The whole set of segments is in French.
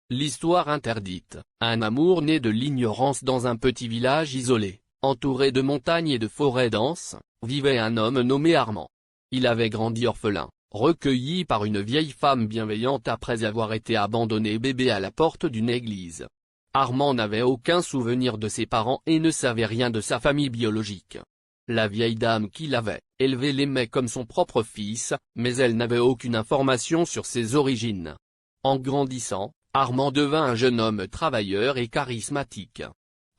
L'histoire interdite. Un amour né de l'ignorance dans un petit village isolé, entouré de montagnes et de forêts denses, vivait un homme nommé Armand. Il avait grandi orphelin, recueilli par une vieille femme bienveillante après avoir été abandonné bébé à la porte d'une église. Armand n'avait aucun souvenir de ses parents et ne savait rien de sa famille biologique. La vieille dame qui l'avait élevé l'aimait comme son propre fils, mais elle n'avait aucune information sur ses origines. En grandissant, Armand devint un jeune homme travailleur et charismatique.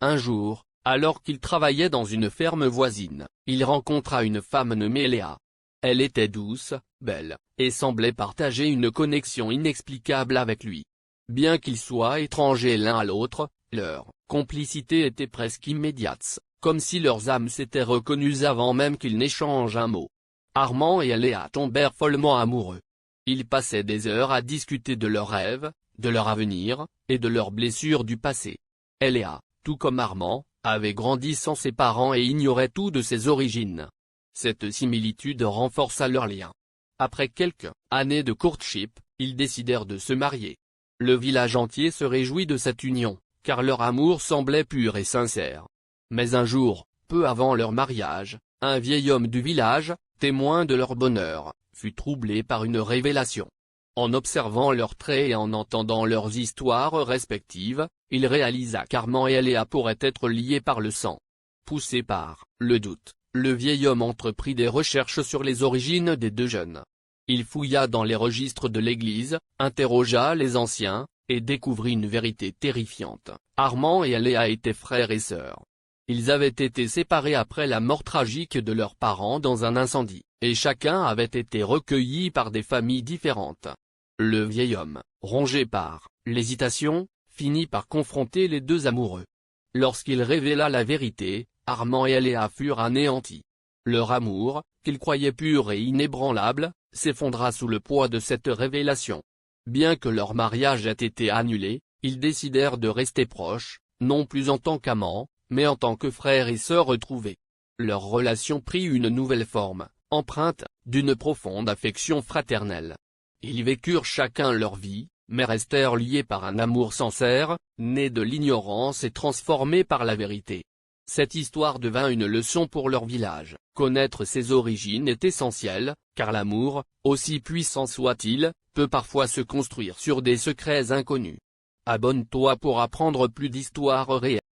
Un jour, alors qu'il travaillait dans une ferme voisine, il rencontra une femme nommée Léa. Elle était douce, belle, et semblait partager une connexion inexplicable avec lui. Bien qu'ils soient étrangers l'un à l'autre, leur complicité était presque immédiate, comme si leurs âmes s'étaient reconnues avant même qu'ils n'échangent un mot. Armand et Léa tombèrent follement amoureux. Ils passaient des heures à discuter de leurs rêves, de leur avenir, et de leurs blessures du passé. Léa, tout comme Armand, avait grandi sans ses parents et ignorait tout de ses origines. Cette similitude renforça leur lien. Après quelques années de courtship, ils décidèrent de se marier. Le village entier se réjouit de cette union, car leur amour semblait pur et sincère. Mais un jour, peu avant leur mariage, un vieil homme du village, témoin de leur bonheur, fut troublé par une révélation. En observant leurs traits et en entendant leurs histoires respectives, il réalisa qu'Armand et Léa pourraient être liés par le sang. Poussé par le doute, le vieil homme entreprit des recherches sur les origines des deux jeunes. Il fouilla dans les registres de l'église, interrogea les anciens, et découvrit une vérité terrifiante. Armand et Léa étaient frères et sœurs. Ils avaient été séparés après la mort tragique de leurs parents dans un incendie, et chacun avait été recueilli par des familles différentes. Le vieil homme, rongé par l'hésitation, finit par confronter les deux amoureux. Lorsqu'il révéla la vérité, Armand et Léa furent anéantis. Leur amour, qu'ils croyaient pur et inébranlable, s'effondra sous le poids de cette révélation. Bien que leur mariage ait été annulé, ils décidèrent de rester proches, non plus en tant qu'amants, mais en tant que frères et sœurs retrouvés. Leur relation prit une nouvelle forme, empreinte d'une profonde affection fraternelle. Ils vécurent chacun leur vie, mais restèrent liés par un amour sincère, né de l'ignorance et transformé par la vérité. Cette histoire devint une leçon pour leur village. Connaître ses origines est essentiel, car l'amour, aussi puissant soit-il, peut parfois se construire sur des secrets inconnus. Abonne-toi pour apprendre plus d'histoires réelles.